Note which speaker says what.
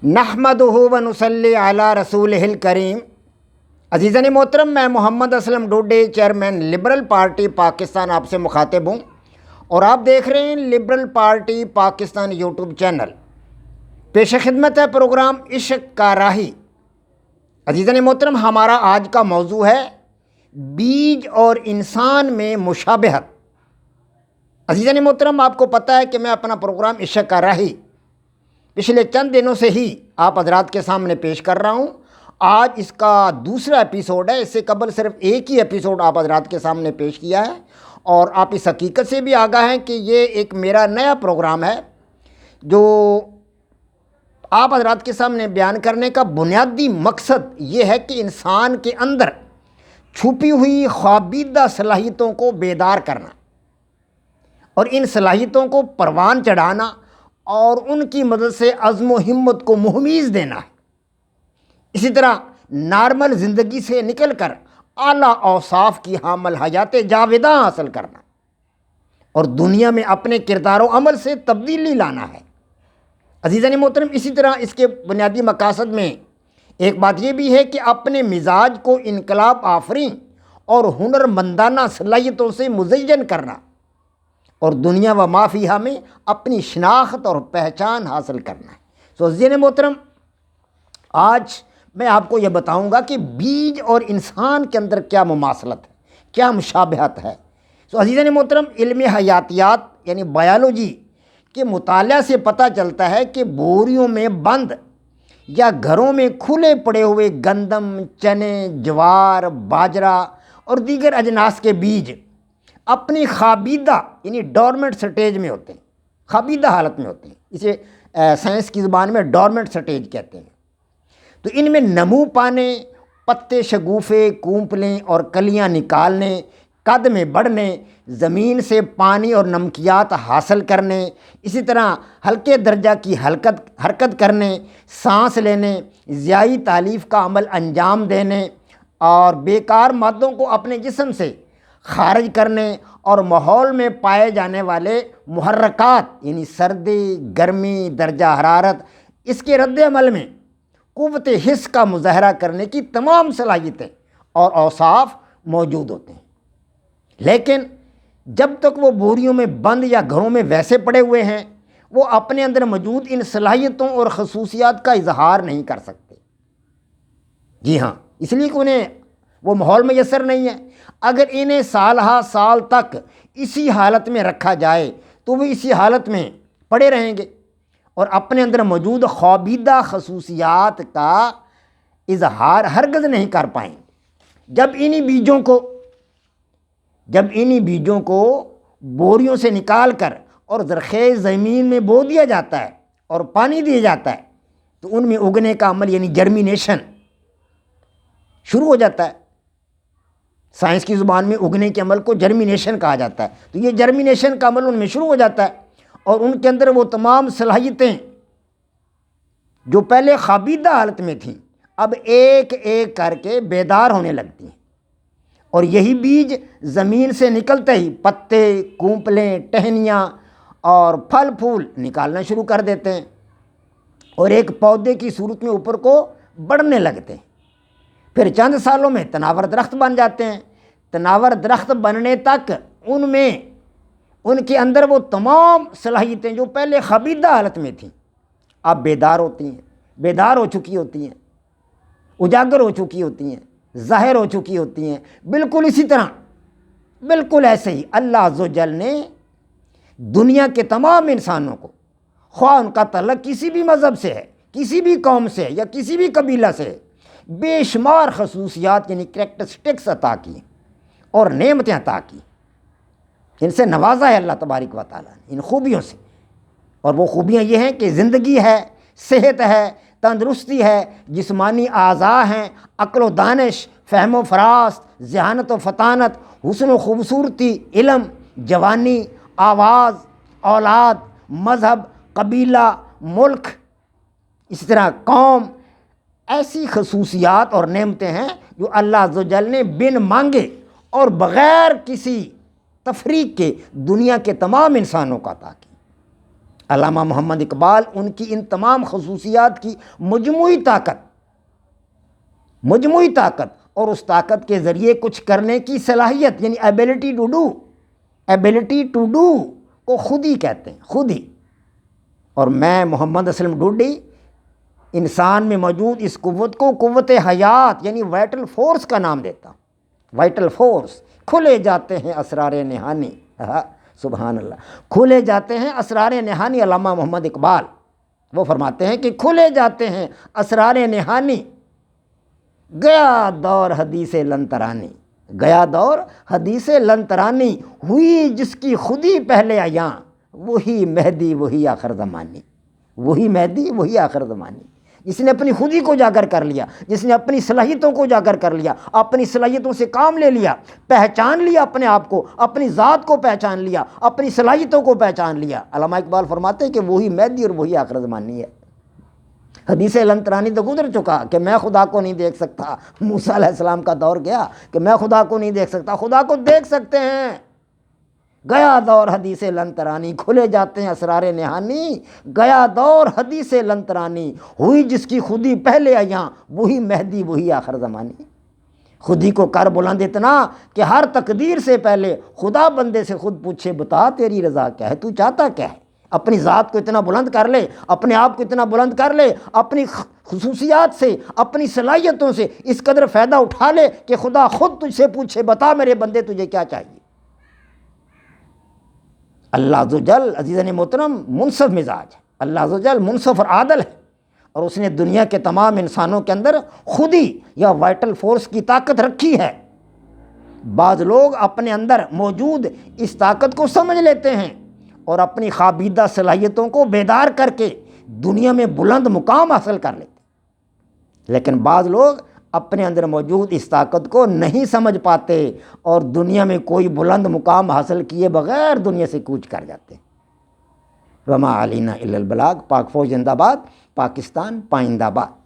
Speaker 1: نحمدہ و نصلی علی رسولہ الکریم۔ عزیزان محترم، میں Muhammad Aslam Dode, chairman liberal party Pakistan, آپ سے مخاطب ہوں اور آپ دیکھ رہے ہیں liberal party Pakistan YouTube channel. پیش خدمت ہے پروگرام عشق کا راہی۔ عزیزان محترم، ہمارا آج کا موضوع ہے بیج اور انسان میں مشابہت۔ عزیزان محترم، آپ کو پتہ ہے کہ میں اپنا پروگرام عشق کا راہی پچھلے چند دنوں سے ہی آپ حضرات کے سامنے پیش کر رہا ہوں۔ آج اس کا دوسرا ایپیسوڈ ہے۔ اس سے قبل صرف ایک ہی ایپیسوڈ آپ حضرات کے سامنے پیش کیا ہے، اور آپ اس حقیقت سے بھی آگاہ ہیں کہ یہ ایک میرا نیا پروگرام ہے جو آپ حضرات کے سامنے بیان کرنے کا بنیادی مقصد یہ ہے کہ انسان کے اندر چھپی ہوئی خوابیدہ صلاحیتوں کو بیدار کرنا اور ان صلاحیتوں کو پروان چڑھانا اور ان کی مدد سے عزم و ہمت کو مہمیز دینا ہے۔ اسی طرح نارمل زندگی سے نکل کر اعلیٰ اوصاف کی حامل حیات جاوداں حاصل کرنا اور دنیا میں اپنے کردار و عمل سے تبدیلی لانا ہے۔ عزیزان محترم، اسی طرح اس کے بنیادی مقاصد میں ایک بات یہ بھی ہے کہ اپنے مزاج کو انقلاب آفرین اور ہنرمندانہ صلاحیتوں سے مزین کرنا اور دنیا و ما فیہا میں اپنی شناخت اور پہچان حاصل کرنا ہے۔ عزیزان محترم، آج میں آپ کو یہ بتاؤں گا کہ بیج اور انسان کے اندر کیا مماثلت ہے، کیا مشابہت ہے۔ عزیزان محترم، علم حیاتیات یعنی بایولوجی کے مطالعہ سے پتہ چلتا ہے کہ بوریوں میں بند یا گھروں میں کھلے پڑے ہوئے گندم، چنے، جوار، باجرہ اور دیگر اجناس کے بیج اپنی خوابیدہ یعنی ڈورمنٹ سٹیج میں ہوتے ہیں، خوابیدہ حالت میں ہوتے ہیں۔ اسے سائنس کی زبان میں ڈورمنٹ سٹیج کہتے ہیں۔ تو ان میں نمو پانے، پتے شگوفے کونپلیں اور کلیاں نکالنے، قد میں بڑھنے، زمین سے پانی اور نمکیات حاصل کرنے، اسی طرح ہلکے درجہ کی حرکت کرنے، سانس لینے، ضیائی تالیف کا عمل انجام دینے اور بیکار مادوں کو اپنے جسم سے خارج کرنے اور ماحول میں پائے جانے والے محرکات یعنی سردی، گرمی، درجہ حرارت، اس کے رد عمل میں قوت حس کا مظاہرہ کرنے کی تمام صلاحیتیں اور اوصاف موجود ہوتے ہیں۔ لیکن جب تک وہ بوریوں میں بند یا گھروں میں ویسے پڑے ہوئے ہیں، وہ اپنے اندر موجود ان صلاحیتوں اور خصوصیات کا اظہار نہیں کر سکتے۔ جی ہاں، اس لیے کہ انہیں وہ ماحول میسر نہیں ہے۔ اگر انہیں سال ہا سال تک اسی حالت میں رکھا جائے تو وہ اسی حالت میں پڑے رہیں گے اور اپنے اندر موجود خوابیدہ خصوصیات کا اظہار ہرگز نہیں کر پائیں گے۔ جب انہی بیجوں کو بوریوں سے نکال کر اور زرخیز زمین میں بو دیا جاتا ہے اور پانی دیا جاتا ہے تو ان میں اگنے کا عمل یعنی جرمینیشن شروع ہو جاتا ہے۔ سائنس کی زبان میں اگنے کے عمل کو جرمینیشن کہا جاتا ہے۔ تو یہ جرمینیشن کا عمل ان میں شروع ہو جاتا ہے اور ان کے اندر وہ تمام صلاحیتیں جو پہلے خوابیدہ حالت میں تھیں اب ایک ایک کر کے بیدار ہونے لگتی ہیں، اور یہی بیج زمین سے نکلتے ہی پتے، کونپلیں، ٹہنیاں اور پھل پھول نکالنا شروع کر دیتے ہیں اور ایک پودے کی صورت میں اوپر کو بڑھنے لگتے ہیں۔ پھر چند سالوں میں تناور درخت بن جاتے ہیں۔ تناور درخت بننے تک ان کے اندر وہ تمام صلاحیتیں جو پہلے خوابیدہ حالت میں تھیں اب بیدار ہو چکی ہوتی ہیں، اجاگر ہو چکی ہوتی ہیں، ظاہر ہو چکی ہوتی ہیں۔ بالکل اسی طرح، بالکل ایسے ہی اللہ عز و جل نے دنیا کے تمام انسانوں کو، خواہ ان کا تعلق کسی بھی مذہب سے ہے، کسی بھی قوم سے ہے یا کسی بھی قبیلہ سے ہے، بے شمار خصوصیات یعنی کریکٹرسٹکس عطا کی اور نعمتیں عطا کی۔ ان سے نوازا ہے اللہ تبارک و تعالیٰ نے ان خوبیوں سے، اور وہ خوبیاں یہ ہیں کہ زندگی ہے، صحت ہے، تندرستی ہے، جسمانی اعضاء ہیں، عقل و دانش، فہم و فراست، ذہانت و فطانت، حسن و خوبصورتی، علم، جوانی، آواز، اولاد، مذہب، قبیلہ، ملک، اسی طرح قوم۔ ایسی خصوصیات اور نعمتیں ہیں جو اللہ عز و جل نے بن مانگے اور بغیر کسی تفریق کے دنیا کے تمام انسانوں کو عطا کی۔ علامہ محمد اقبال ان کی ان تمام خصوصیات کی مجموعی طاقت اور اس طاقت کے ذریعے کچھ کرنے کی صلاحیت یعنی ایبلٹی ٹو ڈو کو خود ہی کہتے ہیں، خود ہی۔ اور میں محمد اسلم ڈوڈی انسان میں موجود اس قوت کو قوت حیات یعنی وائٹل فورس کا نام دیتا ہوں۔ وائٹل فورس، کھلے جاتے ہیں اسرار نہانی، سبحان اللہ، کھلے جاتے ہیں اسرار نہانی۔ علامہ محمد اقبال وہ فرماتے ہیں کہ کھلے جاتے ہیں اسرار نہانی، گیا دور حدیث لن ترانی، گیا دور حدیث لن ترانی، ہوئی جس کی خودی پہلے عیاں، وہی مہدی وہی آخر زمانی، وہی مہدی وہی آخر زمانی۔ جس نے اپنی خودی کو اجاگر کر لیا، جس نے اپنی صلاحیتوں کو اجاگر کر لیا، اپنی صلاحیتوں سے کام لے لیا، پہچان لیا اپنے آپ کو، اپنی ذات کو پہچان لیا، اپنی صلاحیتوں کو پہچان لیا، علامہ اقبال فرماتے ہیں کہ وہی مہدی اور وہی آخر زمانی ہے۔ حدیث لن ترانی تو گزر چکا کہ میں خدا کو نہیں دیکھ سکتا، موسیٰ علیہ السلام کا دور گیا کہ میں خدا کو نہیں دیکھ سکتا، خدا کو دیکھ سکتے ہیں۔ گیا دور حدیث لن ترانی، کھلے جاتے ہیں اسرار نہانی، گیا دور حدیث لن ترانی، ہوئی جس کی خودی پہلے عیاں، وہی مہدی وہی آخر زمانی۔ خودی کو کر بلند اتنا کہ ہر تقدیر سے پہلے خدا بندے سے خود پوچھے بتا تیری رضا کیا ہے، تو چاہتا کیا ہے۔ اپنی ذات کو اتنا بلند کر لے، اپنے آپ کو اتنا بلند کر لے، اپنی خصوصیات سے، اپنی صلاحیتوں سے اس قدر فائدہ اٹھا لے کہ خدا خود تجھ سے پوچھے بتا میرے بندے تجھے کیا چاہیے۔ اللہ عز و جل عزیزاً محترم منصف مزاج ہے، اللہ عز و جل منصف اور عادل ہے، اور اس نے دنیا کے تمام انسانوں کے اندر خودی یا وائٹل فورس کی طاقت رکھی ہے۔ بعض لوگ اپنے اندر موجود اس طاقت کو سمجھ لیتے ہیں اور اپنی خوابیدہ صلاحیتوں کو بیدار کر کے دنیا میں بلند مقام حاصل کر لیتے ہیں، لیکن بعض لوگ اپنے اندر موجود اس طاقت کو نہیں سمجھ پاتے اور دنیا میں کوئی بلند مقام حاصل کیے بغیر دنیا سے کوچ کر جاتے ہیں۔ وما علینا الا البلاغ۔ پاک فوج زندہ باد، پاکستان پائندہ باد۔